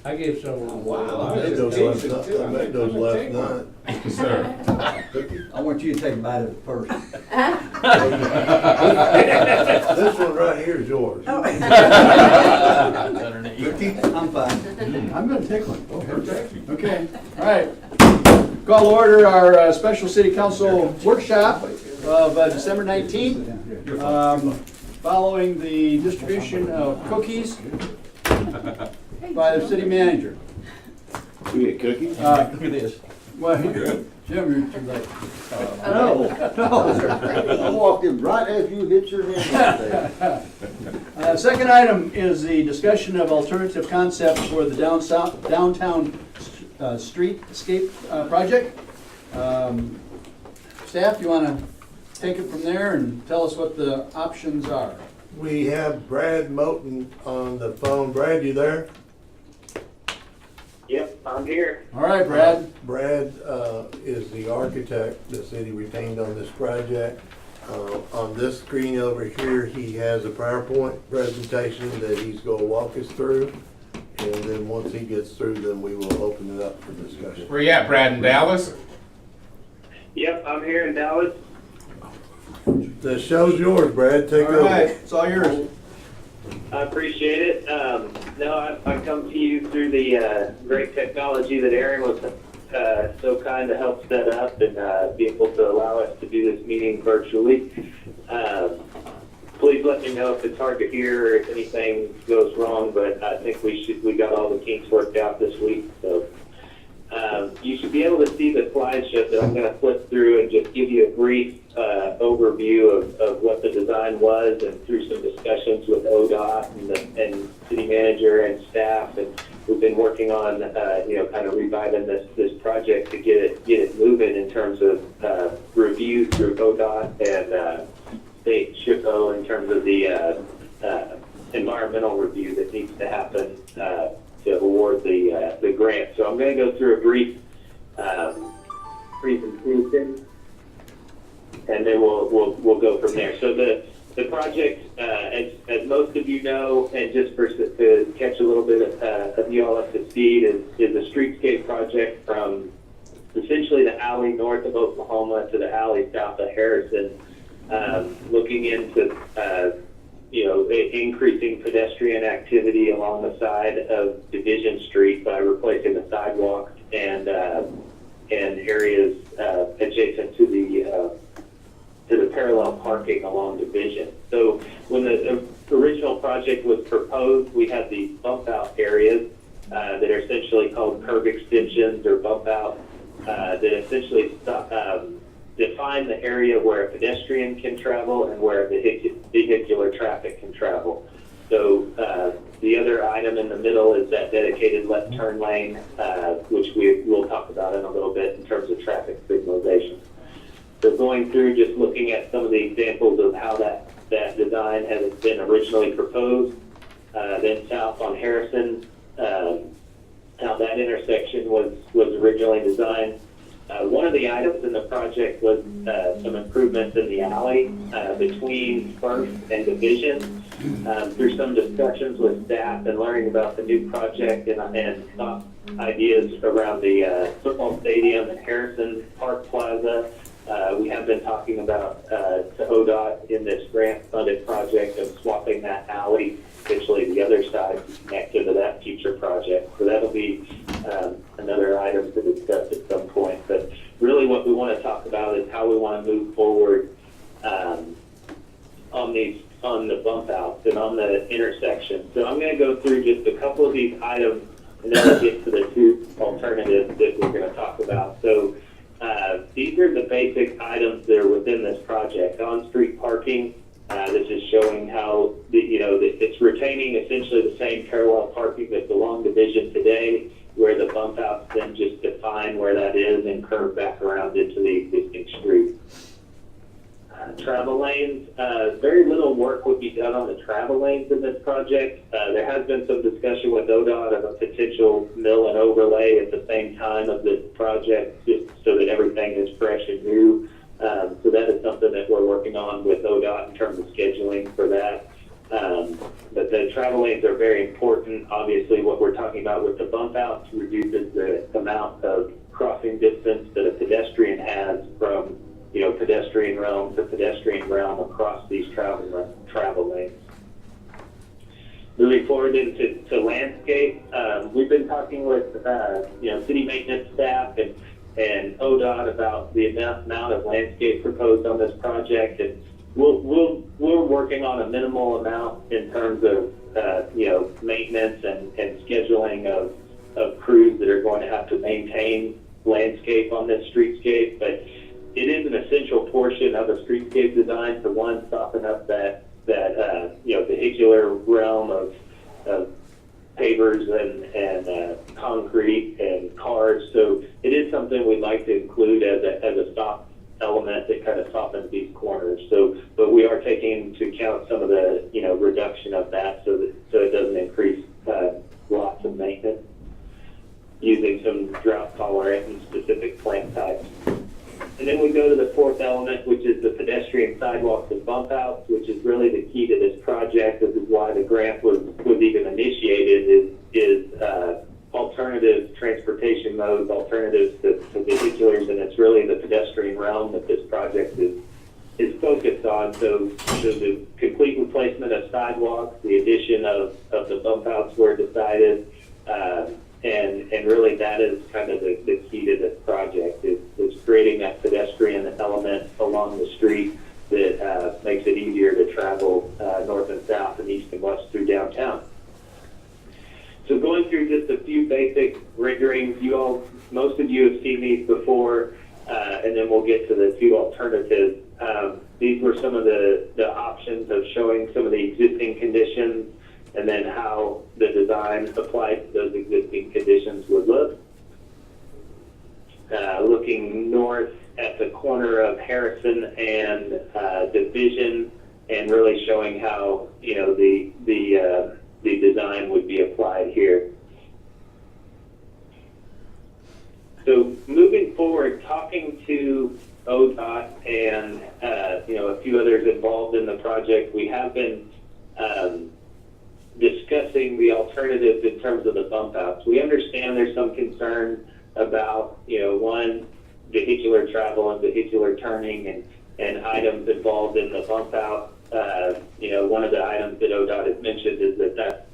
I gave someone. Wow. I made those last night. Sir. I want you to take a bite of it first. This one right here is yours. Cookie? I'm fine. I'm gonna take one. Okay, all right. Call to order our special city council workshop of December 19th. Following the distribution of cookies by the city manager. We get cookies? Look at this. Well, Jim, you're too late. No. I walked in right as you hit your head right there. Second item is the discussion of alternative concepts for the downtown streetscape project. Staff, you want to take it from there and tell us what the options are? We have Brad Moten on the phone. Brad, you there? Yep, I'm here. All right, Brad. Brad is the architect the city retained on this project. On this screen over here, he has a PowerPoint presentation that he's going to walk us through. And then once he gets through, then we will open it up for discussion. Where you at, Brad, in Dallas? Yep, I'm here in Dallas. The show's yours, Brad. Take All over. right, it's all yours. I appreciate it. I come to you through the great technology that Aaron was so kind to help set up and be able to allow us to do this meeting virtually. Please let me know if it's hard to hear or if anything goes wrong, but I think we got all the kinks worked out this week. So you should be able to see the slideshow that I'm going to flip through and just give you a brief overview of what the design was, and through some discussions with ODOT and city manager and staff. And we've been working on, kind of reviving this project to get it moving in terms of review through ODOT and state SHPO in terms of the environmental review that needs to happen to award the grant. So I'm going to go through a brief presentation, and then we'll go from there. So the project, as most of you know, and just to catch a little bit of you all up to speed, is a streetscape project from essentially the alley north of Oklahoma to the alley south of Harrison, looking into increasing pedestrian activity along the side of Division Street by replacing the sidewalks and areas adjacent to the parallel parking along Division. So when the original project was proposed, we had these bump out areas that are essentially called curb extensions or bump out that essentially define the area where a pedestrian can travel and where vehicular traffic can travel. So the other item in the middle is that dedicated left turn lane, which we'll talk about in a little bit in terms of traffic signalization. So going through just looking at some of the examples of how that design has been originally proposed, then south on Harrison, how that intersection was originally designed. One of the items in the project was some improvements in the alley between First and Division. Through some discussions with staff and learning about the new project and thought ideas around the football stadium and Harrison Park Plaza, we have been talking about to ODOT in this grant-funded project of swapping that alley, essentially the other side, to connect into that future project. So that'll be another item to discuss at some point. But really what we want to talk about is how we want to move forward on the bump outs and on the intersection. So I'm going to go through just a couple of these items, and then we'll get to the two alternatives that we're going to talk about. So these are the basic items that are within this project. On-street parking, this is showing how it's retaining essentially the same parallel parking that's along Division today, where the bump outs then just define where that is and curve back around into the existing street. Travel lanes, very little work would be done on the travel lanes in this project. There has been some discussion with ODOT of a potential mill and overlay at the same time of this project, just so that everything is fresh and new. So that is something that we're working on with ODOT in terms of scheduling for that. But the travel lanes are very important. Obviously, what we're talking about with the bump outs reduces the amount of crossing distance that a pedestrian has from, pedestrian realm to pedestrian realm across these travel lanes. Moving forward into landscape, we've been talking with, city maintenance staff and ODOT about the amount of landscape proposed on this project, and we're working on a minimal amount in terms of maintenance and scheduling of crews that are going to have to maintain landscape on this streetscape. But it is an essential portion of a streetscape design to, one, soften up that vehicular realm of pavers and concrete and cars. So it is something we'd like to include as a soft element that kind of softens these corners. But we are taking into account some of the reduction of that so it doesn't increase lots of maintenance, using some drought tolerant and specific plant types. And then we go to the fourth element, which is the pedestrian sidewalks and bump outs, which is really the key to this project. This is why the grant was even initiated, is alternative transportation modes, alternatives to vehiculars, and it's really the pedestrian realm that this project is focused on. So the complete replacement of sidewalks, the addition of the bump outs were decided, and really that is kind of the key to this project, is creating that pedestrian element along the street that makes it easier to travel north and south and east and west through downtown. So going through just a few basic renderings, most of you have seen these before, and then we'll get to the two alternatives. These were some of the options of showing some of the existing conditions and then how the design applied to those existing conditions would look. Looking north at the corner of Harrison and Division, and really showing how the design would be applied here. So moving forward, talking to ODOT and a few others involved in the project, we have been discussing the alternatives in terms of the bump outs. We understand there's some concern about one, vehicular travel and vehicular turning and items involved in the bump out. One of the items that ODOT has mentioned is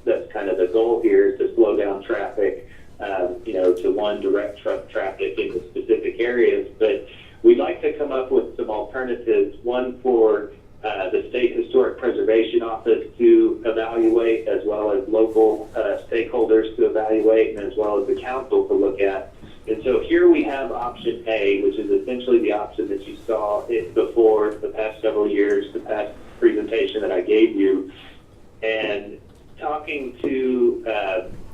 that's kind of the goal here, is to slow down traffic, to one, direct truck traffic into specific areas. But we'd like to come up with some alternatives, one for the State Historic Preservation Office to evaluate, as well as local stakeholders to evaluate, and as well as the council to look at. And so here we have option A, which is essentially the option that you saw before the past several years, the past presentation that I gave you. And talking to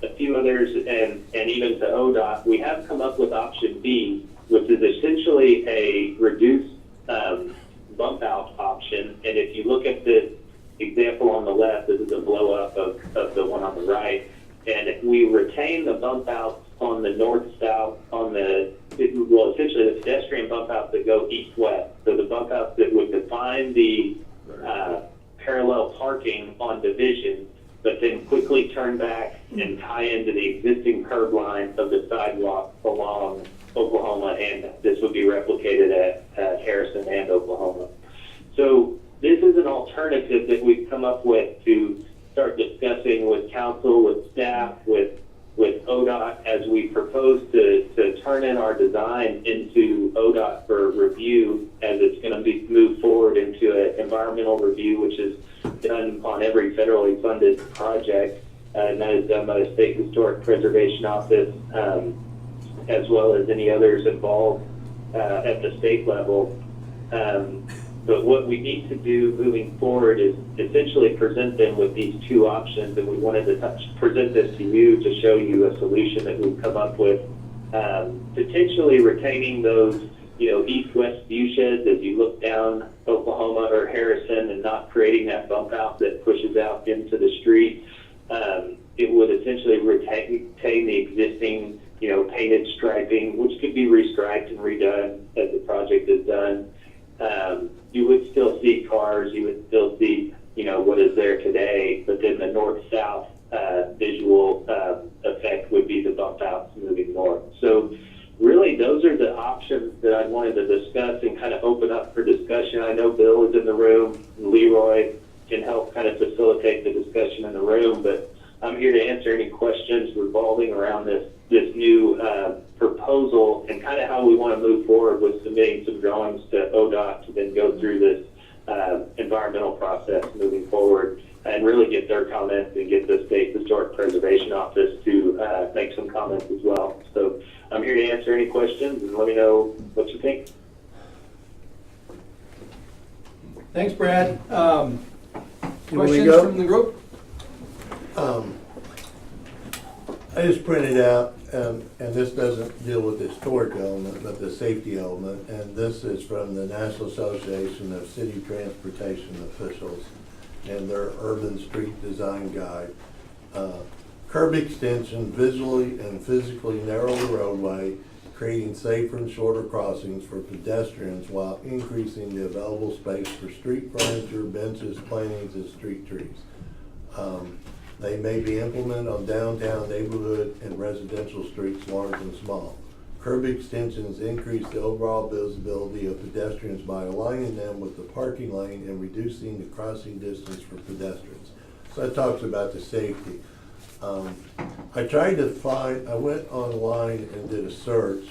a few others and even to ODOT, we have come up with option B, which is essentially a reduced bump out option. And if you look at this example on the left, this is a blow up of the one on the right. And if we retain the bump outs on the north-south, essentially the pedestrian bump outs that go east-west. So the bump outs that would define the parallel parking on Division, but then quickly turn back and tie into the existing curb line of the sidewalk along Oklahoma, and this would be replicated at Harrison and Oklahoma. So this is an alternative that we've come up with to start discussing with council, with staff, with ODOT, as we propose to turn in our design into ODOT for review, as it's going to be moved forward into an environmental review, which is done on every federally funded project, and that is done by the State Historic Preservation Office, as well as any others involved at the state level. But what we need to do moving forward is essentially present them with these two options, and we wanted to present this to you to show you a solution that we've come up with, potentially retaining those east-west view sheds as you look down Oklahoma or Harrison, and not creating that bump out that pushes out into the street. It would essentially retain the existing painted striping, which could be restriped and redone as the project is done. You would still see cars, you would still see, what is there today, but then the north-south visual effect would be the bump outs moving north. So really, those are the options that I wanted to discuss and kind of open up for discussion. I know Bill is in the room, Leroy can help kind of facilitate the discussion in the room, but I'm here to answer any questions revolving around this new proposal and kind of how we want to move forward with submitting some drawings to ODOT to then go through this environmental process moving forward and really get their comments and get the State Historic Preservation Office to make some comments as well. So I'm here to answer any questions and let me know what you think. Thanks, Brad. we Questions go? from the group? I just printed out, and this doesn't deal with the historic element, but the safety element, and this is from the National Association of City Transportation Officials and their Urban Street Design Guide. Curb extension visually and physically narrow the roadway, creating safer and shorter crossings for pedestrians while increasing the available space for street furniture, benches, plantings, and street trees. They may be implemented on downtown neighborhood and residential streets, large and small. Curb extensions increase the overall visibility of pedestrians by aligning them with the parking lane and reducing the crossing distance for pedestrians. So that talks about the safety. I tried to find, I went online and did a search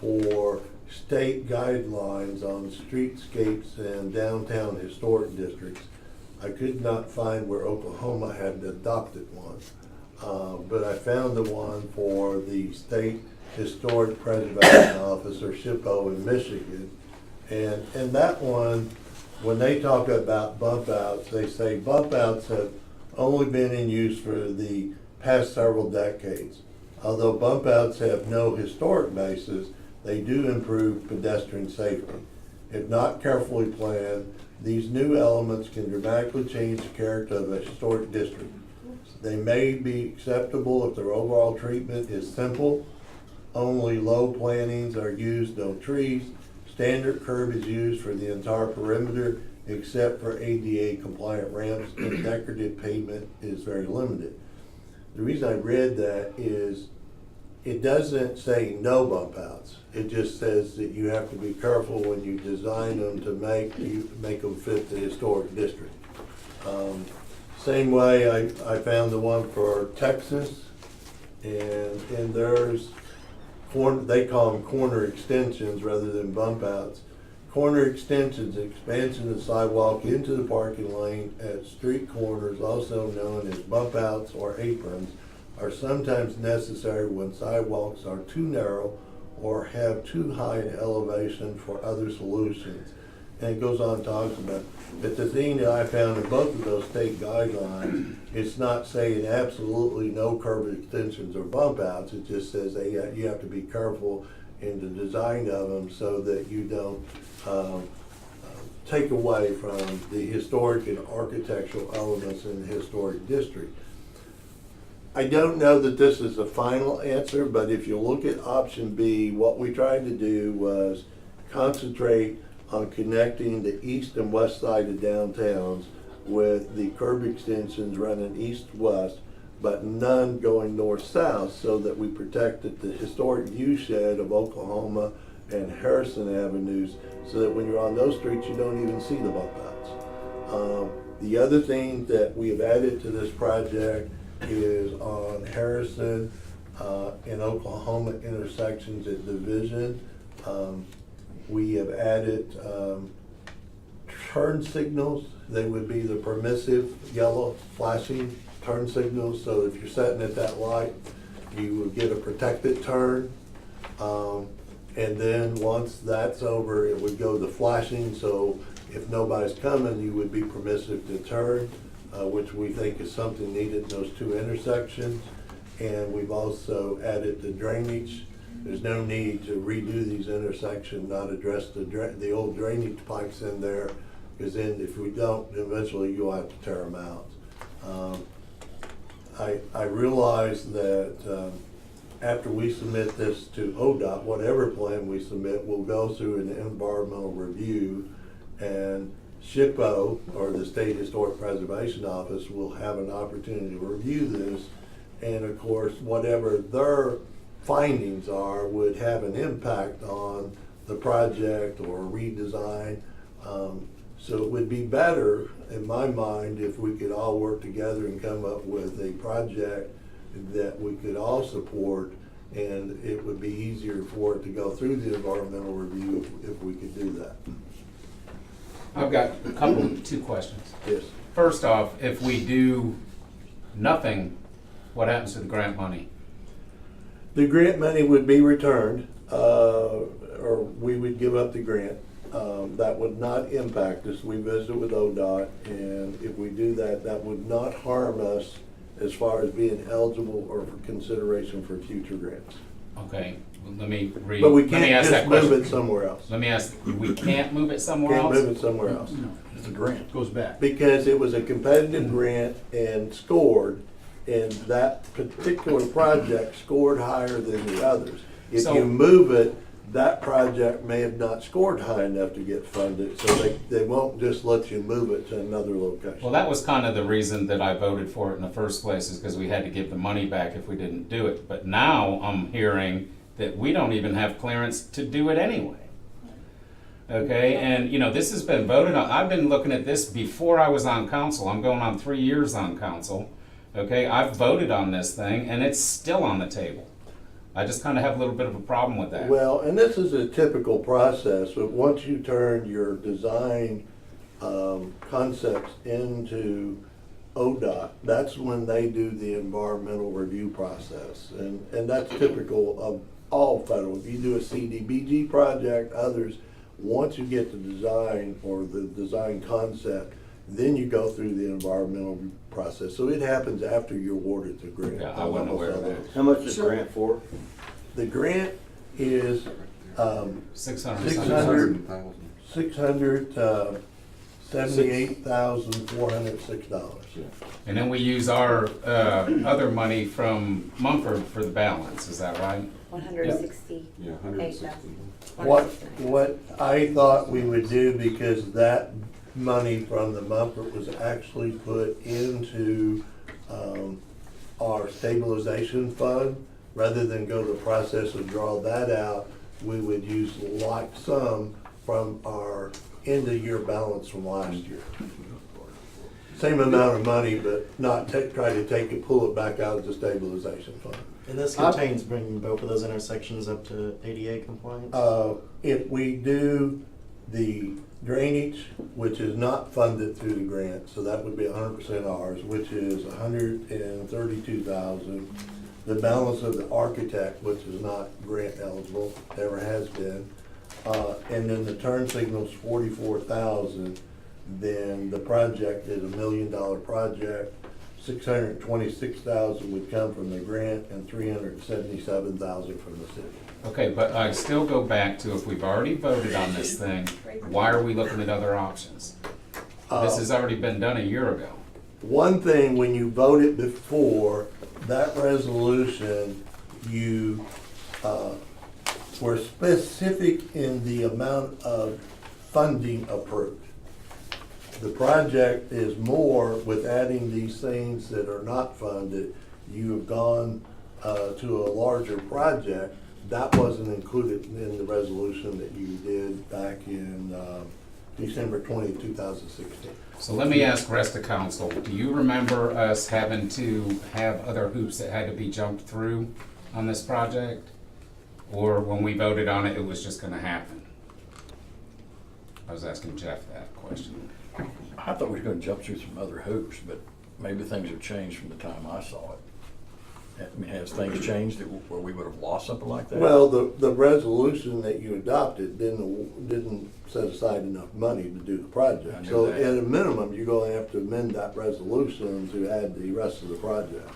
for state guidelines on streetscapes and downtown historic districts. I could not find where Oklahoma had adopted one, but I found the one for the State Historic Preservation Office, or SHPO, in Michigan. And that one, when they talk about bump outs, they say bump outs have only been in use for the past several decades. Although bump outs have no historic basis, they do improve pedestrian safety. If not carefully planned, these new elements can dramatically change the character of a historic district. They may be acceptable if their overall treatment is simple, only low plantings are used, no trees, standard curb is used for the entire perimeter except for ADA compliant ramps, and decorative pavement is very limited. The reason I read that is it doesn't say no bump outs. It just says that you have to be careful when you design them to make them fit the historic district. Same way I found the one for Texas, and there's they call them corner extensions rather than bump outs. Corner extensions, expansion of sidewalk into the parking lane at street corners, also known as bump outs or aprons, are sometimes necessary when sidewalks are too narrow or have too high an elevation for other solutions. And it goes on and talks about it. But the thing that I found in both of those state guidelines, it's not saying absolutely no curb extensions or bump outs. It just says that you have to be careful in the design of them so that you don't take away from the historic and architectural elements in the historic district. I don't know that this is the final answer, but if you look at option B, what we tried to do was concentrate on connecting the east and west side of downtowns with the curb extensions running east-west, but none going north-south, so that we protected the historic viewshed of Oklahoma and Harrison Avenues, so that when you're on those streets, you don't even see the bump outs. The other thing that we have added to this project is on Harrison and Oklahoma intersections at Division. We have added turn signals. They would be the permissive yellow flashing turn signals, so if you're sitting at that light, you would get a protected turn. And then once that's over, it would go to flashing, so if nobody's coming, you would be permissive to turn, which we think is something needed in those two intersections. And we've also added the drainage. There's no need to redo these intersections, not address the old drainage pipes in there, because then if we don't, eventually you'll have to tear them out. I realize that after we submit this to ODOT, whatever plan we submit will go through an environmental review, and SHPO, or the State Historic Preservation Office, will have an opportunity to review this. And of course, whatever their findings are would have an impact on the project or redesign. So it would be better, in my mind, if we could all work together and come up with a project that we could all support, and it would be easier for it to go through the environmental review if we could do that. I've got two questions. Yes. First off, if we do nothing, what happens to the grant money? The grant money would be returned, or we would give up the grant. That would not impact us. We visited with ODOT, and if we do that, that would not harm us as far as being eligible or for consideration for future grants. Okay, well, let me read. But we let me can't ask just that move question. it somewhere else. Let me ask, we can't move it somewhere Can't else? move it somewhere else. No, it's a grant, goes back. Because it was a competitive grant and scored, and that particular project scored higher than the others. If So- you move it, that project may have not scored high enough to get funded, so they won't just let you move it to another location. Well, that was kind of the reason that I voted for it in the first place, is because we had to give the money back if we didn't do it. But now I'm hearing that we don't even have clearance to do it anyway. Okay, and you know, this has been voted on. I've been looking at this before I was on council. I'm going on 3 years on council. Okay, I've voted on this thing and it's still on the table. I just kind of have a little bit of a problem with that. Well, and this is a typical process, but once you turn your design concepts into ODOT, that's when they do the environmental review process. And that's typical of all federal. If you do a CDBG project, others, once you get the design or the design concept, then you go through the environmental process. So it happens after you're awarded the grant. Yeah, I wasn't aware of that. How much is the grant for? The grant is 600. $678,406. And then we use our other money from Mumford for the balance, is that right? 160. Yeah, 160. What I thought we would do, because that money from the Mumford was actually put into our stabilization fund, rather than go the process of draw that out, we would use like sum from our end of year balance from last year. Same amount of money, but not try to take it, pull it back out of the stabilization fund. And this contains bringing both of those intersections up to ADA compliance? If we do the drainage, which is not funded through the grant, so that would be 100% ours, which is $132,000. The balance of the architect, which is not grant eligible, never has been, and then the turn signal's $44,000. Then the project is $1 million project. $626,000 would come from the grant and $377,000 from the city. Okay, but I still go back to, if we've already voted on this thing, why are we looking at other options? This has already been done a year ago. One thing, when you voted before, that resolution, you were specific in the amount of funding approved. The project is more with adding these things that are not funded. You have gone to a larger project. That wasn't included in the resolution that you did back in December 20, 2016. So let me ask rest of council, do you remember us having to have other hoops that had to be jumped through on this project? Or when we voted on it, it was just gonna happen? I was asking Jeff that question. I thought we were gonna jump through some other hoops, but maybe things have changed from the time I saw it. I mean, has things changed where we would have lost something like that? Well, the resolution that you adopted didn't set aside enough money to do the I project. knew So that. at a minimum, you're gonna have to amend that resolution to add the rest of the project.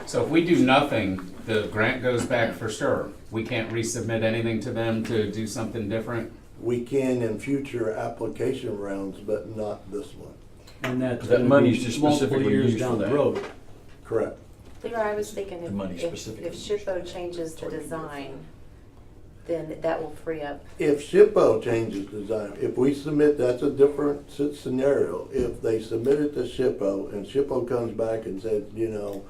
So if we do nothing, the grant goes back for sure. We can't resubmit anything to them to do something different? We can in future application rounds, but not this one. And that's That gonna money's be just multiple specifically years used down for the that. road. Correct. Leroy, I was thinking The money if specifically. SHPO changes the design, then that will free up. If SHPO changes design, if we submit, that's a different scenario. If they submit it to SHPO and SHPO comes back and says, you know,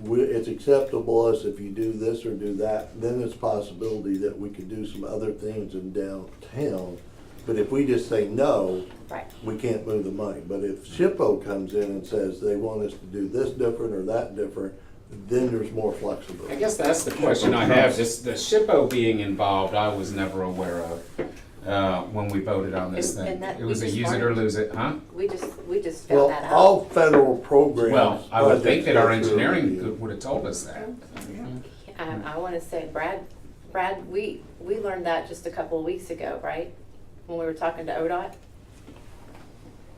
it's acceptable us if you do this or do that, then it's a possibility that we could do some other things in downtown. But if we just say no, Right. we can't move the money. But if SHPO comes in and says they want us to do this different or that different, then there's more I flexibility. guess that's the question I have, just the SHPO being involved, I was never aware of when we voted on this And thing. that It was a we just use it or lose it, huh? We just found Well, that out. all federal programs. Well, I would think that our projects go through engineering review. would have told us that. I want to say, Brad, we learned that just a couple of weeks ago, right? When we were talking to ODOT.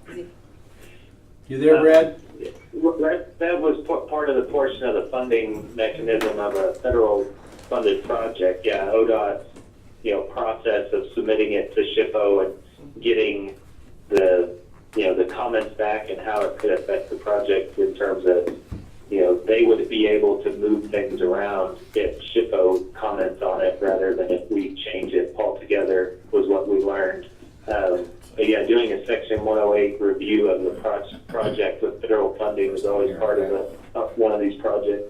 Is he- You there, Brad? That was part of the portion of the funding mechanism of a federal funded project. Yeah, ODOT's, process of submitting it to SHPO and getting the comments back and how it could affect the project in terms of, they would be able to move things around if SHPO comments on it rather than if we change it altogether was what we learned. But yeah, doing a Section 108 review of the project with federal funding is always part of one of these projects.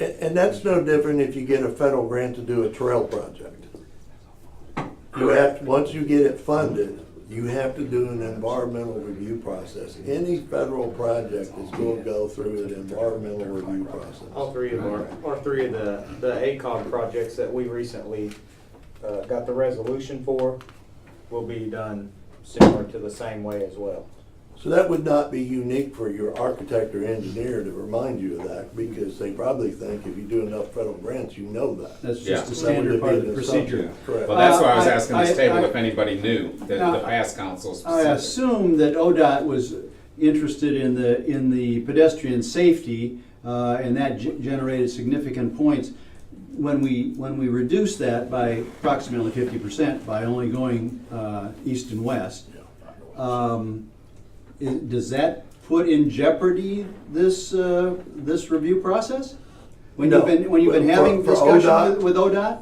And that's no different if you get a federal grant to do a trail project. You have, once you get it funded, you have to do an environmental review process. Any federal project is going to go through an environmental review process. All three of the ACOG projects that we recently got the resolution for will be done similar to the same way as well. So that would not be unique for your architect or engineer to remind you of that, because they probably think if you do enough federal grants, you know that. That's Yeah. just a standard part of the procedure. Correct. Well, that's why I was I- asking this I- table I- if anybody knew, the Now, past council I specifically. assume that ODOT was interested in the pedestrian safety, and that generated significant points. When we reduce that by approximately 50% by only going east and west, does that put in jeopardy this review process? When No. you've been having For discussion ODOT? with ODOT?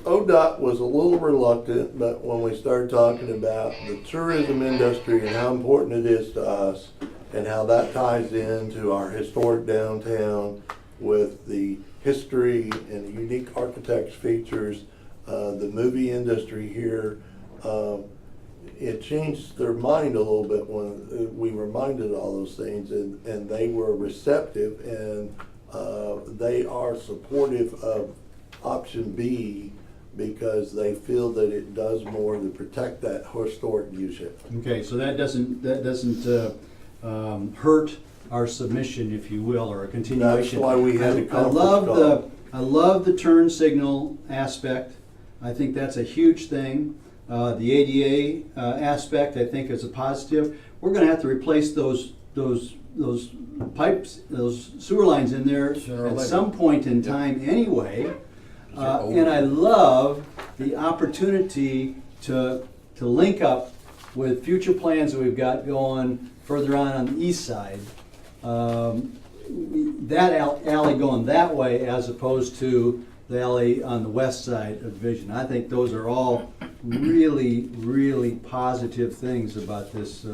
ODOT was a little reluctant, but when we started talking about the tourism industry and how important it is to us and how that ties into our historic downtown with the history and the unique architect's features, the movie industry here, it changed their mind a little bit when we reminded all those things, and they were receptive, and they are supportive of option B because they feel that it does more to protect that historic viewshed. Okay, so that doesn't hurt our submission, if you will, or a continuation. That's why we had a I conference love call. I love the turn signal aspect. I think that's a huge thing. The ADA aspect, I think, is a positive. We're going to have to replace those pipes, those sewer lines in there Sooner or at later. some point in time anyway. They're old. And I love the opportunity to link up with future plans that we've got going further on the east side. That alley going that way as opposed to the alley on the west side of Vision. I think those are all really, really positive things about this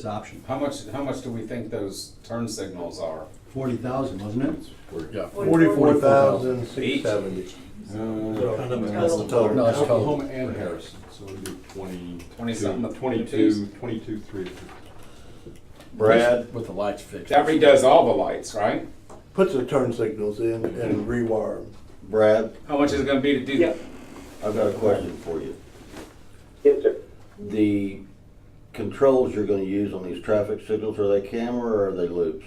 option. How much do we think those turn signals are? 40,000, wasn't it? Yeah. 44,670. That's the total. No, it's Oklahoma total. and Harrison, so it'd be 20 something. 22, 3. Brad, With the lights fixed. That redoes all the lights, right? Puts the turn signals in and rewire them. Brad, How much is it gonna be to do that? I've got a question for you. Yes, sir. The controls you're gonna use on these traffic signals, are they camera or are they loops?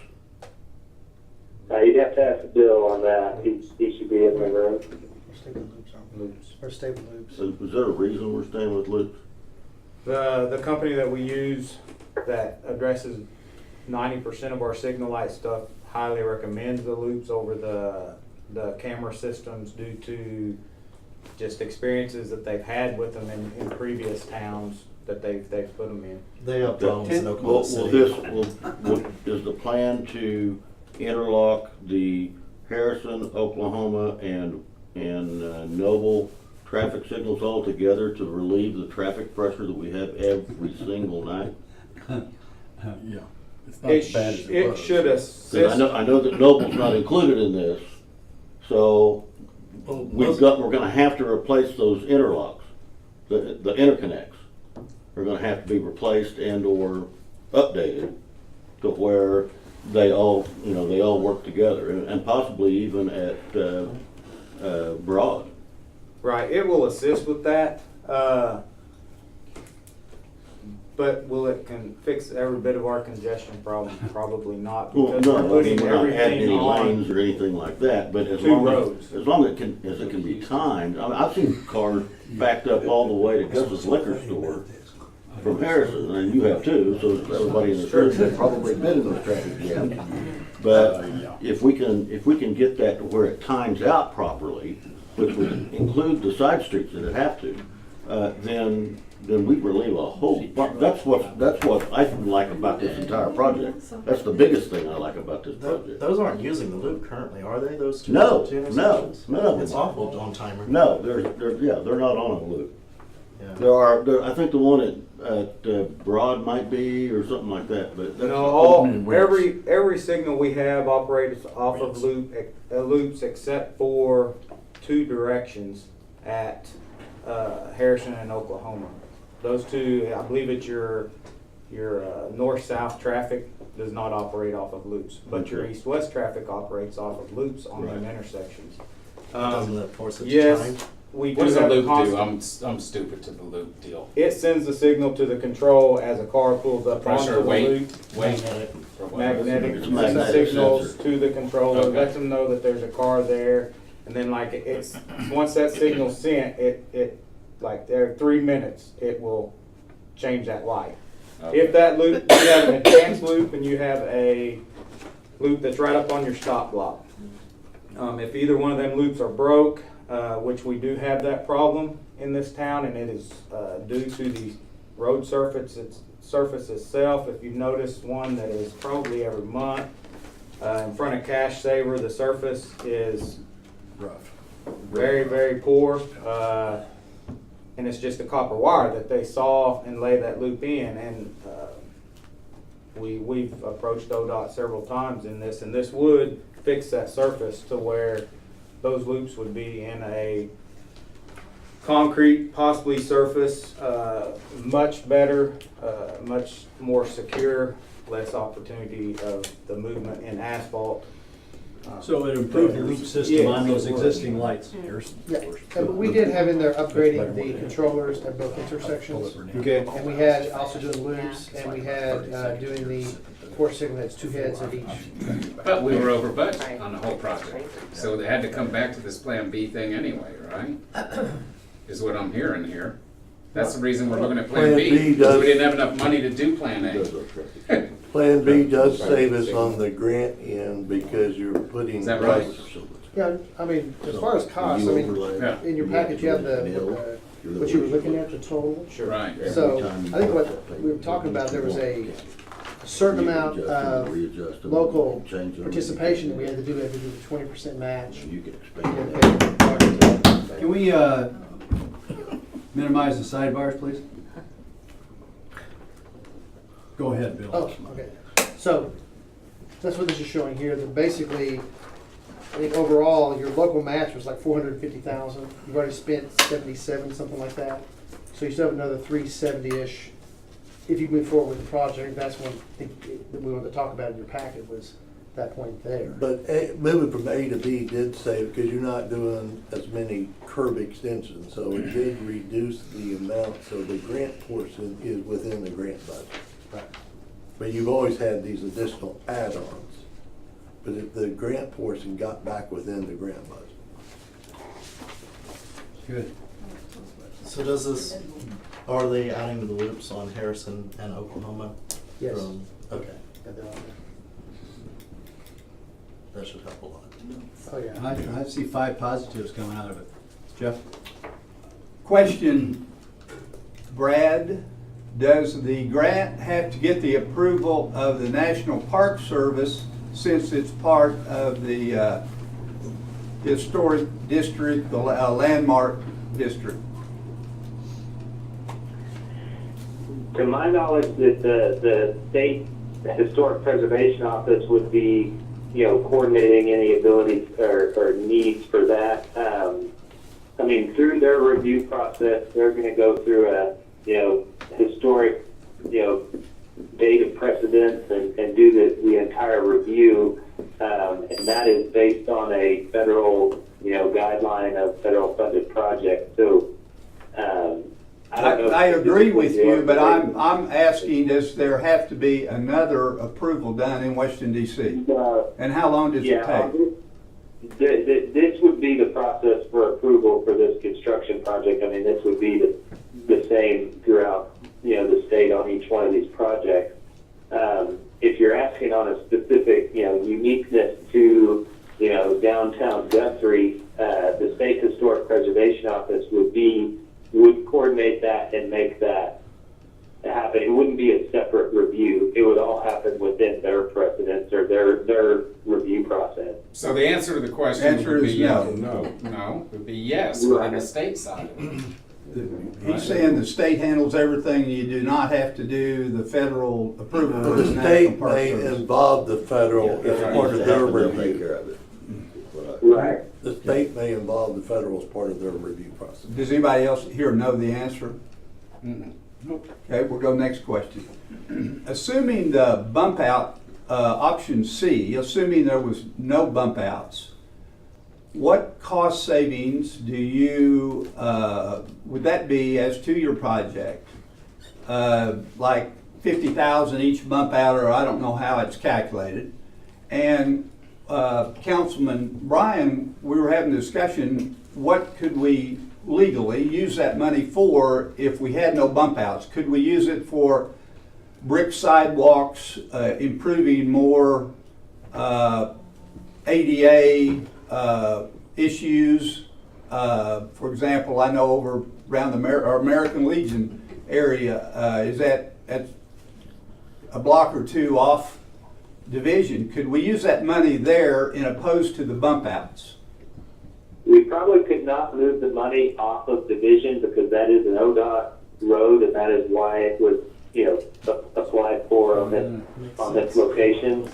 You'd have to ask Bill on that. He should be in the room. Stable loops aren't Or stable loops. So is there a reason we're staying with loops? The company that we use that addresses 90% of our signal light stuff highly recommends the loops over the camera systems due to just experiences that they've had with them in previous towns that they've put them in. They have problems in Oklahoma Will City. is the plan to interlock the Harrison, Oklahoma and Noble traffic signals altogether to relieve the traffic pressure that we have every single night? Yeah. It's not as bad as it It was. should 'Cause assist. I know that Noble's not included in this, so we're gonna have to replace those interlocks, the interconnects. They're gonna have to be replaced and or updated to where they all, they all work together, and possibly even at, Broad. Right, it will assist with that, but will it can fix every bit of our congestion problem? Probably not, Well, because no, we're I mean, putting we're not adding everything any on. lanes or anything like that, but as Two long roads. as it can be timed. I mean, I've seen cars backed up all the way to Gus's liquor store from Harrison, and you have too, so everybody in the church has probably been in those traffic jams. But if we can get that to where it times out properly, which would include the side streets that it have to, then we relieve a whole, that's what I like about this entire project. That's the biggest thing I like about this project. Those aren't using the loop currently, are they? Those two? No, two no, intersections? none of them It's are. awful on timer. No, they're not on a loop. Yeah. I think the one at Broad might be, or something like that, but that's. No, and wheels. every signal we have operates off of loops except for two directions at Harrison and Oklahoma. Those two, I believe it's your north-south traffic does not operate off of loops, but your Okay. east-west traffic operates off of loops on them Right. intersections. Doesn't that force it to Yes, time? we do What does a have loop do? constant- I'm stupid to the loop deal. It sends the signal to the control as a car pulls up onto Pressure, the weight, loop. or what? Magnetic It's a magnetic signals sensor. to the controller, Okay. lets them know that there's a car there, and then like it's once that signal's sent, it like every 3 minutes it will change that light. Okay. If that loop, you have an advanced loop and you have a loop that's right up on your stop block. If either one of them loops are broke, which we do have that problem in this town, and it is due to the road surface itself. If you've noticed one that is probably every month, in front of Cash Saver, the surface is Rough. very, very poor. And it's just a copper wire that they saw and lay that loop in. And we've approached ODOT several times in this, and this would fix that surface to where those loops would be in a concrete, possibly surface, much better, much more secure, less opportunity of the movement in asphalt. So it improved the loop system on those existing lights. Yeah, but we did have in there upgrading the controllers at both intersections. Okay. And we had also doing loops, and we had doing the force signal that's two heads at each. But we were over budget on the whole project, so they had to come back to this Plan B thing anyway, right? Is what I'm hearing here. That's the reason we're looking at Plan Plan B, B because does- we didn't have enough money to do Plan A. Plan B does save us on the grant end because you're putting. Is that right? Yeah, I mean, as far as costs, I mean, Yeah. in your package, you have what you were looking at, the total. Right. So, I think what we were talking about, there was a certain amount of local participation that we had to do. We had to do the 20% match. You can We had expand. to pay the project. Can we minimize the sidebars, please? Go ahead, Bill. Oh, okay. So, that's what this is showing here, that basically, I think overall, your local match was like 450,000. You've already spent 77, something like that. So you still have another 370-ish. If you move forward with the project, that's one thing that we wanted to talk about in your packet was that point there. But moving from A to B did save, because you're not doing as many curb extensions, so it did reduce the amount, so the grant portion is within the grant budget. Right. But you've always had these additional add-ons, but if the grant portion got back within the grant budget. Good. So does this, are they adding the loops on Harrison and Oklahoma? Yes. Okay, Got that on there. that should help a lot. Oh, yeah. I see 5 positives coming out of it. Jeff? Question, Brad, does the grant have to get the approval of the National Park Service since it's part of the historic district, the landmark district? To my knowledge, that the state historic preservation office would be, coordinating any abilities or needs for that. I mean, through their review process, they're going to go through a, historic, date of precedence and do the entire review. And that is based on a federal, guideline of federal funded projects. So, I agree with you, but I'm asking, does there have to be another approval done in Washington DC? And how long does it take? This would be the process for approval for this construction project. I mean, this would be the same throughout, the state on each one of these projects. If you're asking on a specific, uniqueness to, downtown Guthrie, the State Historic Preservation Office would coordinate that and make that happen. It wouldn't be a separate review. It would all happen within their precedence or their review process. So the answer to the question Answer would be is yes. no. No, it would be yes, within the state side of it. He's saying the state handles everything, you do not have to do the federal approval of The the National state Park may Service. involve the federal as part of their They'll take review. care of it. Right. The state may involve the federal as part of their review process. Does anybody else here know the answer? Nope. Okay, we'll go next question. Assuming the bump out, option C, assuming there was no bump outs, what cost savings do you, would that be as to your project? Like 50,000 each bump out, or I don't know how it's calculated. And Councilman Bryan, we were having a discussion, what could we legally use that money for if we had no bump outs? Could we use it for brick sidewalks, improving more ADA issues? For example, I know over around the our American Legion area, is that at a block or two off Division. Could we use that money there in opposed to the bump outs? We probably could not move the money off of Division because that is an ODOT road, and that is why it was, applied for on this location.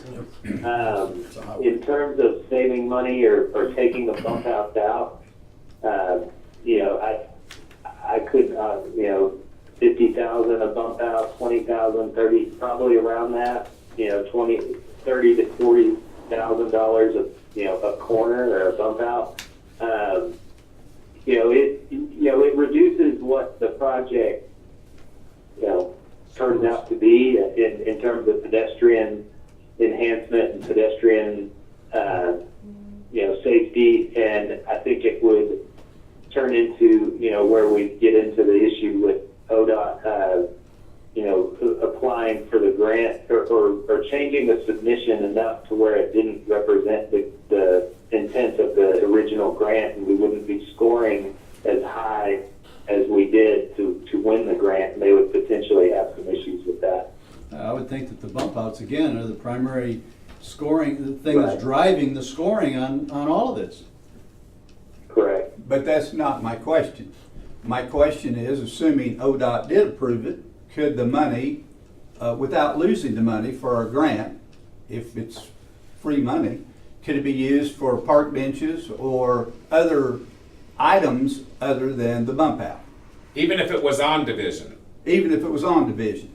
In terms of saving money or taking the bump outs out, I could, 50,000 a bump out, 20,000, 30, probably around that. $30,000 to $40,000 of a corner or a bump out. It reduces what the project turns out to be in terms of pedestrian enhancement and pedestrian safety, and I think it would turn into where we get into the issue with ODOT applying for the grant or changing the submission enough to where it didn't represent the intent of the original grant, and we wouldn't be scoring as high as we did to win the grant, and they would potentially have some issues with that. I would think that the bump outs, again, are the primary scoring, the thing that's driving the scoring on all of this. Correct. But that's not my question. My question is, assuming ODOT did approve it, could the money, without losing the money for our grant, if it's free money, could it be used for park benches or other items other than the bump out? Even if it was on Division. Even if it was on Division?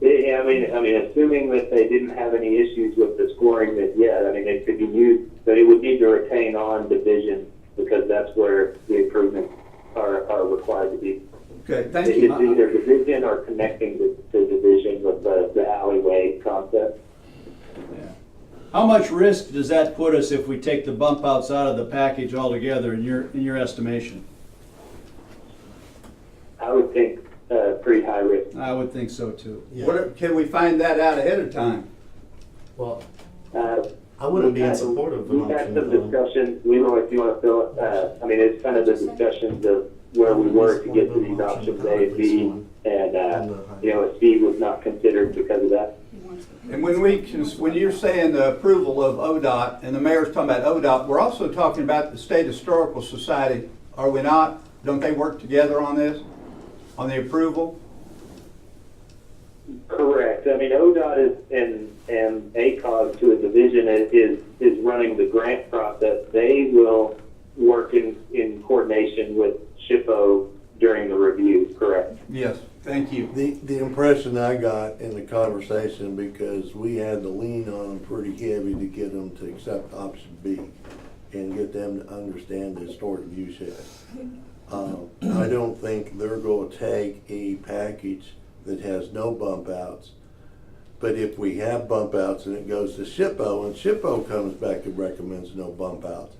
Yeah, I mean, assuming that they didn't have any issues with the scoring, that it could be used, but it would need to retain on Division because that's where the improvements are required to be. Okay, thank It's you. either Division or connecting to Division with the alleyway concept. How much risk does that put us if we take the bump outs out of the package altogether in your estimation? I would think pretty high risk. I would think so too. Can we find that out ahead of time? Well, I I wouldn't be in support of an We've had option. some discussions, Leroy, if you want to fill it, it's kind of the discussions of where we were to get to these options A and B, and, speed was not considered because of that. And when you're saying the approval of ODOT, and the mayor's talking about ODOT, we're also talking about the State Historical Society, are we not? Don't they work together on this, on the approval? Correct. I mean, ODOT and ACOG to a division is running the grant process. They will work in coordination with SHPO during the review, correct? Yes, thank you. The impression I got in the conversation, because we had to lean on them pretty heavy to get them to accept option B and get them to understand the historic view shed. I don't think they're gonna take a package that has no bump outs. But if we have bump outs and it goes to SHPO and SHPO comes back and recommends no bump outs,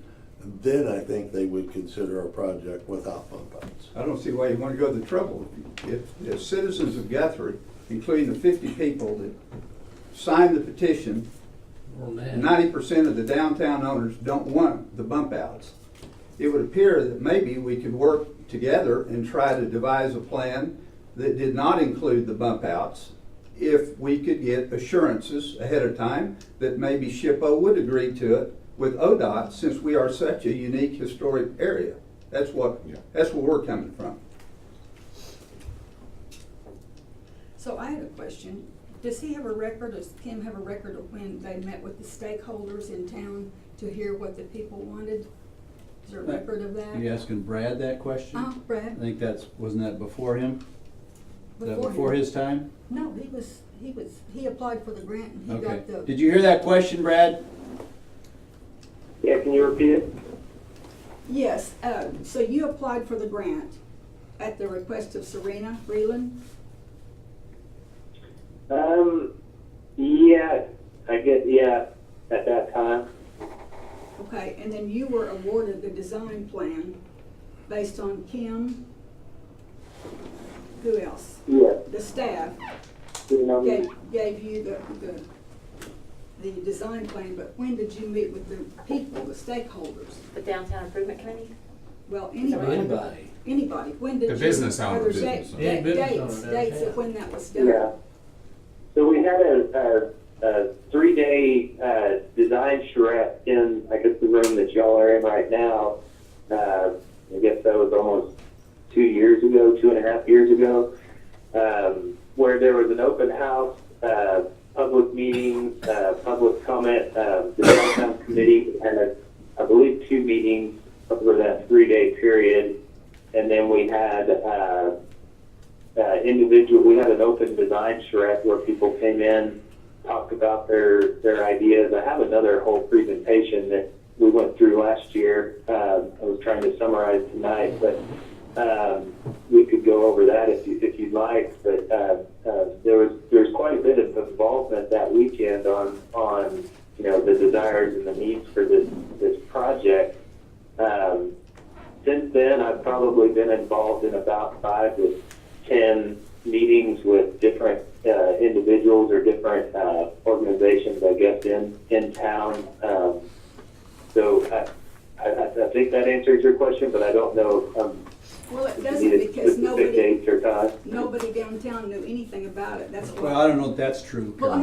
then I think they would consider a project without bump outs. I don't see why you want to go to the trouble. If citizens of Guthrie, including the 50 people that signed the petition, 90% of the downtown owners don't want the bump outs. It would appear that maybe we could work together and try to devise a plan that did not include the bump outs if we could get assurances ahead of time that maybe SHPO would agree to it with ODOT, since we are such a unique historic area. That's where we're coming from. So I had a question. Does he have a record, does Kim have a record of when they met with the stakeholders in town to hear what the people wanted? Is there a record of that? You asking Brad that question? I Brad? think wasn't that before him? Is that before him. his time? No, he applied for the grant and he Okay. got the. Did you hear that question, Brad? Yeah, can you repeat it? Yes, so you applied for the grant at the request of Serena Freeland? Yeah, I guess, yeah, at that time. Okay, and then you were awarded the design plan based on Kim, who else? Yeah. The staff You know, gave you the design plan, but when did you meet with the people, the stakeholders? The Downtown Improvement Committee? Well, Anybody. anybody, when did The you? business are owners. there Business dates of when that was done? Yeah. So we had a 3-day design charrette in, I guess, the room that y'all are in right now. I guess that was almost 2 years ago, 2.5 years ago, where there was an open house, public meetings, public comment. The downtown committee had, I believe, 2 meetings over that 3-day period, and then we had we had an open design charrette where people came in, talked about their ideas. I have another whole presentation that we went through last year. I was trying to summarize tonight, but we could go over that if you'd like. But there's quite a bit of involvement that weekend on the desires and the needs for this project. Since then, I've probably been involved in about 5 to 10 meetings with different individuals or different organizations, I guess, in town. So I think that answers your question, but I don't know. Well, it doesn't, because specific dates or times. nobody downtown knew anything about it, that's Well, why. I don't know if that's true. Well, I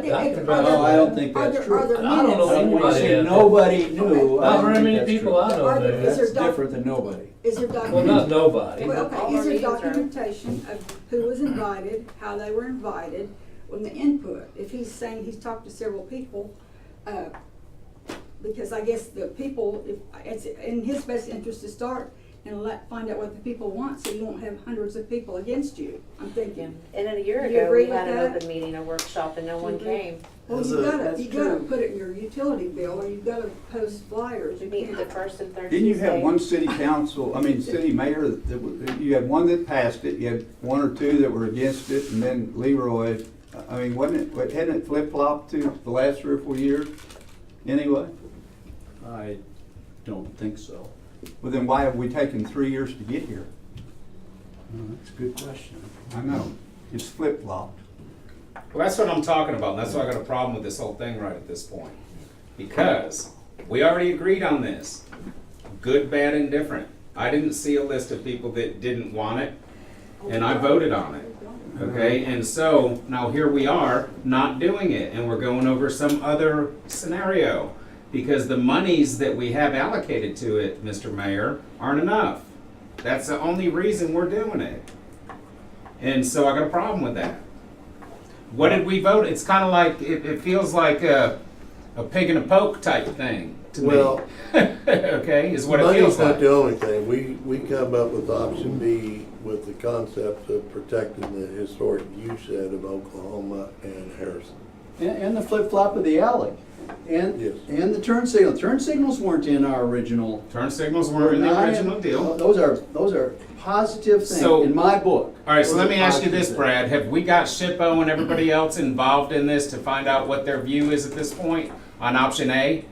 mean, Carl. but No, I don't think are that's there- are true. there I don't know minutes? anybody When you say that- nobody knew, I Not don't very think many that's people true. I know Are there- do. is That's there doc- different than nobody. Is there Well, documentation? not nobody. Well, All okay, our is there meetings are- documentation of who was invited, how they were invited, and the input? If he's saying he's talked to several people, because I guess the people, if it's in his best interest to start and find out what the people want, so you won't have hundreds of people against you, I'm thinking. And then a year You ago, agree we had with an that? open meeting, a workshop, and no one came. Well, That's you that's gotta true. put it in your utility bill, or you've gotta post flyers. We You meet the can't. first and third Didn't you Tuesday. have one city mayor, you had one that passed it, you had 1 or 2 that were against it, and then Leroy, hadn't it flip-flopped to the last 3 or 4 years anyway? I don't think so. Well, then why have we taken 3 years to get here? That's a good question. I know, it's flip-flopped. Well, that's what I'm talking about, and that's why I got a problem with this whole thing right at this point. Because we already agreed on this. Good, bad, and different. I didn't see a list of people that didn't want it, and I voted on it. Okay, and so now here we are not doing it, and we're going over some other scenario. Because the monies that we have allocated to it, Mr. Mayor, aren't enough. That's the only reason we're doing it. And so I got a problem with that. What did we vote? It's kind of like, it feels like a pig in a poke type thing to Well, me. Okay, is what it feels money's not like. the only thing. We come up with option B with the concept of protecting the historic viewshed of Oklahoma and Harrison. And the flip-flop of the alley. And, Yes. and the turn signal. Turn signals weren't in our original. Turn signals were in the not original deal. Those are positive things So- in my book. All right, so Those let are me ask you positive this, things. Brad. Have we got SHPO and everybody else involved in this to find out what their view is at this point on option A?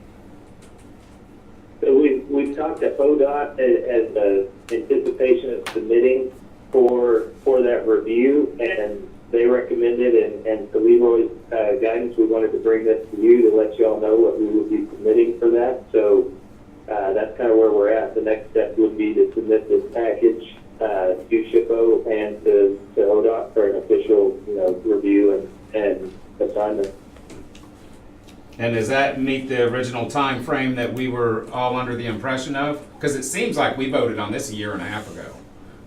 So we've talked to ODOT as the anticipation of submitting for that review, and they recommended, and to Leroy's guidance, we wanted to bring this to you to let you all know what we would be submitting for that. So that's kind of where we're at. The next step would be to submit this package to SHPO and to ODOT for an official, review and assignment. And does that meet the original time frame that we were all under the impression of? Because it seems like we voted on this a year and a half ago.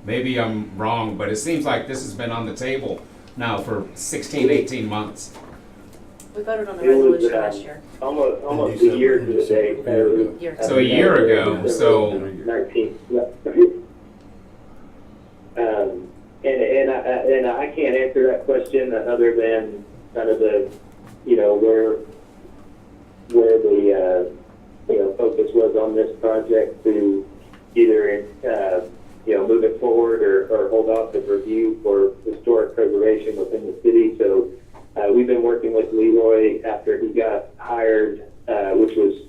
Maybe I'm wrong, but it seems like this has been on the table now for 16, 18 months. We voted on the It was, resolution last year. Almost a year to the day. Year. So a year ago, so 19th. And I can't answer that question other than kind of the, where the focus was on this project to either move it forward or hold off the review for historic preservation within the city. So we've been working with Leroy after he got hired, which was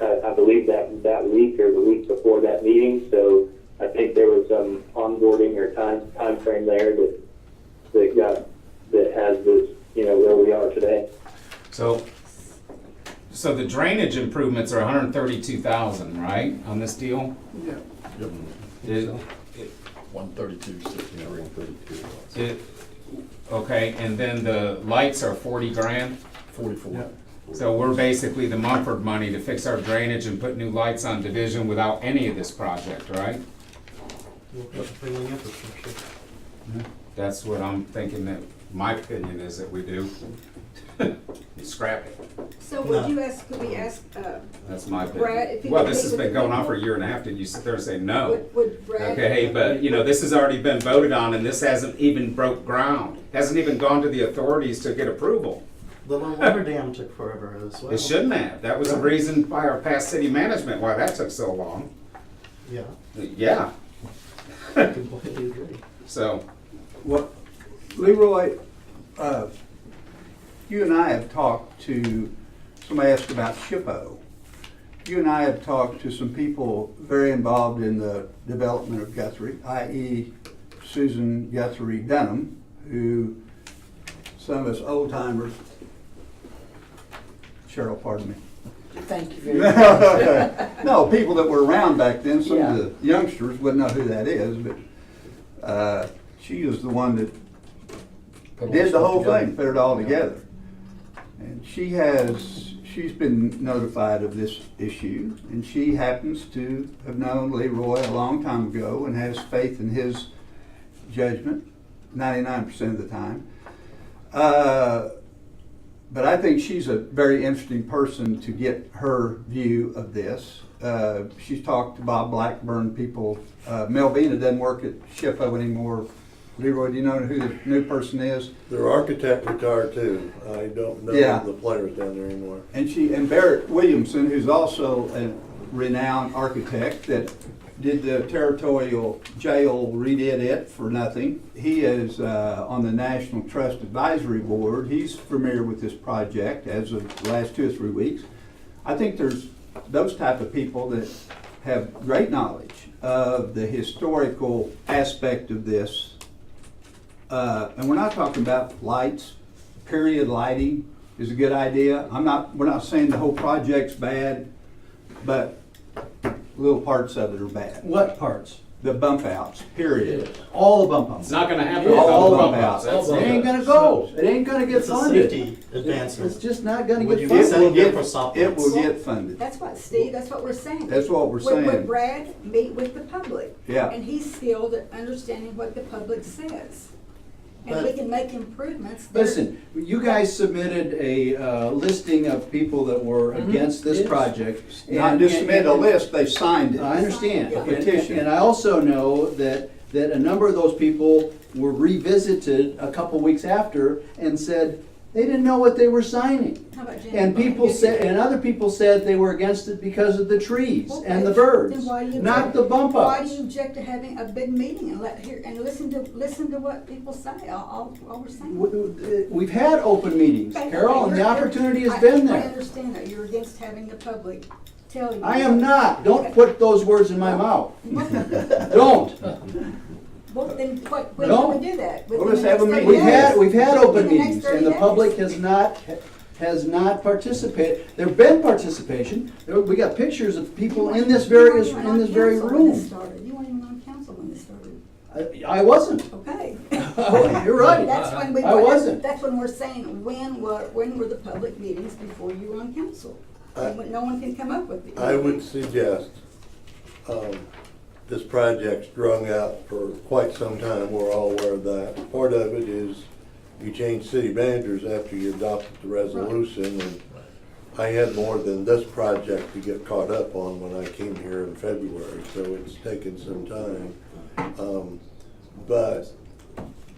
I believe that week or the week before that meeting. So I think there was some onboarding or time frame there that has this, where we are today. So the drainage improvements are 132,000, right, on this deal? Yeah. It- 132. Okay, and then the lights are 40 grand? 44. So we're basically the Mumford money to fix our drainage and put new lights on Division without any of this project, right? That's what I'm thinking, that my opinion is that we do. Scrap it. So would you ask, could we ask, That's my Brad, opinion. if you Well, could this meet has with been the going on people? for a year and a half. Did you sit there and say no? would Brad? Okay, but this has already been voted on, and this hasn't even broke ground. Hasn't even gone to the authorities to get approval. The Lone Water Dam took forever as well. It shouldn't have. That was the reason by our past city management why that took so long. Yeah, Yeah, completely agree. so, Well, Leroy, you and I have talked to, somebody asked about SHPO. You and I have talked to some people very involved in the development of Guthrie, i.e. Susan Guthrie Dunham, who some of us old timers, Cheryl, pardon me. Thank you very much. No, people that were around back then, some Yeah. of the youngsters wouldn't know who that is, but she was the one that did the whole thing, put it all together. And she's been notified of this issue, and she happens to have known Leroy a long time ago and has faith in his judgment 99% of the time. But I think she's a very interesting person to get her view of this. She's talked to Bob Blackburn people. Melvina doesn't work at SHPO anymore. Leroy, do you know who the new person is? Their architect retired too. I don't know Yeah. the players down there anymore. And Barrett Williamson, who's also a renowned architect that did the territorial jail, redid it for nothing. He is on the National Trust Advisory Board. He's familiar with this project as of the last 2 or 3 weeks. I think there's those type of people that have great knowledge of the historical aspect of this. And we're not talking about lights. Period lighting is a good idea. We're not saying the whole project's bad, but little parts of it are bad. What parts? the bump outs, period. All the bump outs. It's not gonna happen All without the bump bump outs. outs. That's It ain't gonna go. It ain't gonna get It's a funded. safety advancement. It's just not gonna Would get you funded. settle get- for stop It will lights? get funded. That's what, Steve, that's what we're saying. That's what we're When saying. Brad meet with the public. Yeah. And he's skilled at understanding what the public says. And we But- can make improvements. There- Listen, you guys submitted a listing of people that were against this Yes. project. Not and- just and- submit a list, they signed it. I understand. Yeah. And- Petition. And I also know that a number of those people were revisited a couple weeks after and said they didn't know what they were signing. How about Jan? And people said, and other people said they were against it because of the trees Okay, and the birds, then why do you not object- the bump Why ups. do you object to having a big meeting and and listen to what people say, all we're saying? We've had open meetings, Okay, Carol, and the you're- opportunity has I- been I there. understand that, you're against having the public tell you. I am not. Don't put those words in my mouth. Don't. Well, then when No. can we do that? Well, Within let's the have a next 30 meeting. We've had days? open Within the next meetings, 30 and the days? public has not participated. There've been participation. We got pictures of people in this very room. You weren't even on council when this started. I wasn't. Okay. You're right. That's when I wasn't. That's when we're saying, when were the public meetings before you were on council? And when no one can come up with it. I would suggest, this project's drung out for quite some time, we're all aware of that. Part of it is you change city managers after you adopted the resolution, and I had more than this project to get caught up on when I came here in February, so it's taken some time. But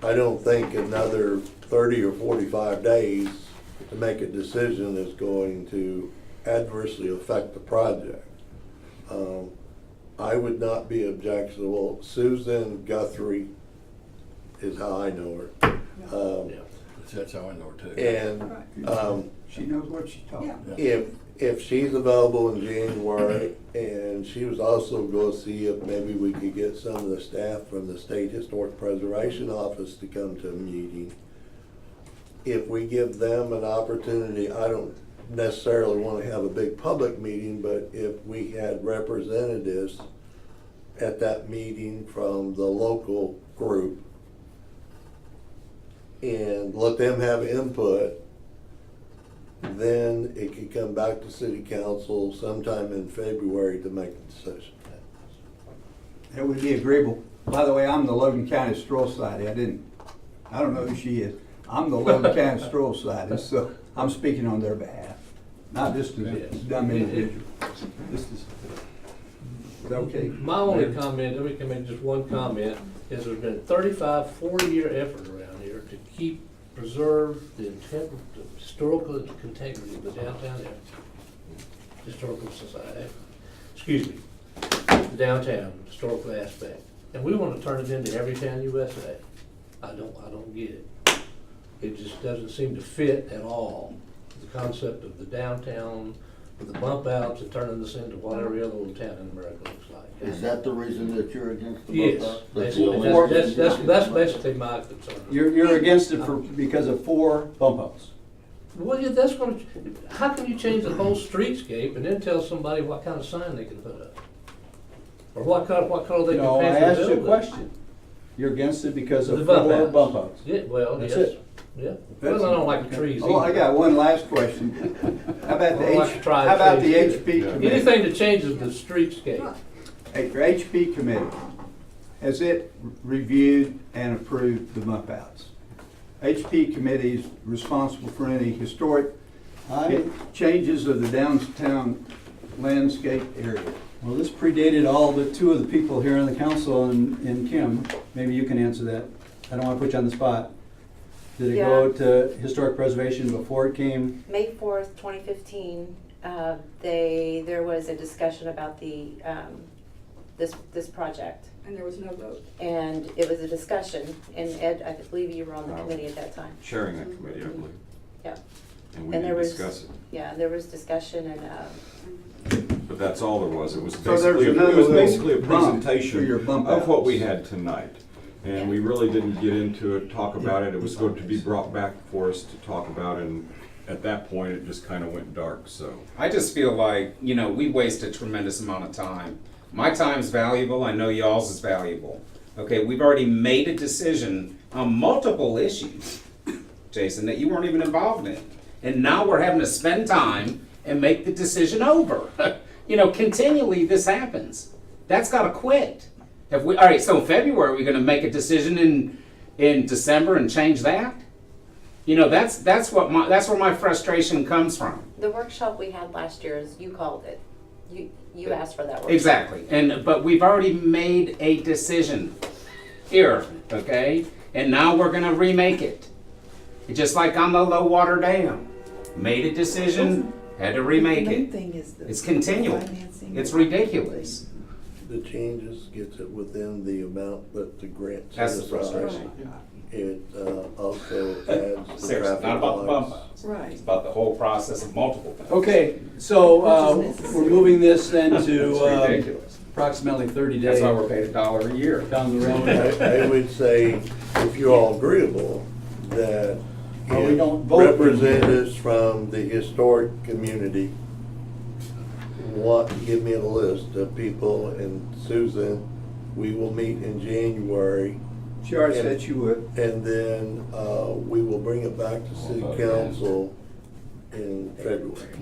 I don't think another 30 or 45 days to make a decision is going to adversely affect the project. I would not be objectionable. Susan Guthrie is how I know her. That's how I know her too. And She knows what she's talking about. if she's available in January, and she was also going to see if maybe we could get some of the staff from the State Historic Preservation Office to come to a meeting. If we give them an opportunity, I don't necessarily want to have a big public meeting, but if we had representatives at that meeting from the local group and let them have input, then it could come back to city council sometime in February to make a decision. It would be agreeable. By the way, I'm the Logan County Stroll Society. I don't know who she is. I'm the Logan County Stroll Society, so I'm speaking on their behalf. Not just as a dumb individual. This is okay. My only comment, let me make just one comment, is there's been 35, 40-year effort around here to preserve the historical integrity of the downtown area. Historical society, excuse me, the downtown historical aspect. And we want to turn it into every town USA. I don't get it. It just doesn't seem to fit at all. The concept of the downtown, with the bump outs and turning this into what every other little town in America looks like. Is that the reason that you're against the Yes, bump out? That's the only that's basically my concern. You're against it because of 4 bump ups. Well, yeah, that's what, how can you change the whole streetscape and then tell somebody what kind of sign they can put up? Or what color they can No, I paint the asked you a building? question. You're against it because of The 4 outs. bump ups. Yeah, well, That's yes, it. yeah. Well, I don't like the trees Oh, I either. got one last question. How about Well, I should try to the change HP committee? Anything that changes the streetscape. Hey, your HP committee, has it reviewed and approved the bump outs? HP committee is responsible for any historic changes of the downtown landscape area. Well, this predated all but 2 of the people here on the council and Kim. Maybe you can answer that. I don't want to put you on the spot. Did it go to historic preservation before it came? May 4th, 2015, there was a discussion about the, this project. And there was no vote. And it was a discussion, and Ed, I believe you were on the committee at that time. Chairing that committee, I believe. Yeah. And we And there did was, discuss it. yeah, there was discussion and, But that's all there was. It was So there's basically, another it was little basically a bump for presentation your bump of what outs. we had tonight. And we really didn't get into it, talk about it. It was going to be brought back for us to talk about, and at that point, it just kind of went dark, so. I just feel like, we waste a tremendous amount of time My time's valuable, I know y'all's is valuable. Okay, we've already made a decision on multiple issues, Jason, that you weren't even involved in. And now we're having to spend time and make the decision over. You know, continually this happens. That's gotta quit. All right, so in February, we're gonna make a decision in December and change that? You know, that's where my frustration comes from. The workshop we had last year is, you called it. You asked for that workshop. Exactly, but we've already made a decision here, okay? And now we're gonna remake it. Just like on the low water dam. Made a decision, had to remake The main it. thing is the It's continual. financing. It's ridiculous. The changes gets it within the amount that the grant That's the set aside. frustration. It also adds the Seriously, traffic not about the bump lights. outs. Right. It's about the whole process of multiple things. Okay, so Which is necessary. we're moving this then to It's ridiculous. approximately 30 That's days why we're paid $1 a year. down the road. I would say, if you're all agreeable, that Well, we if don't vote. representatives from the historic community want to give me a list of people, and Susan, we will meet in January, She already said you would. and then we will bring it back to city council in February.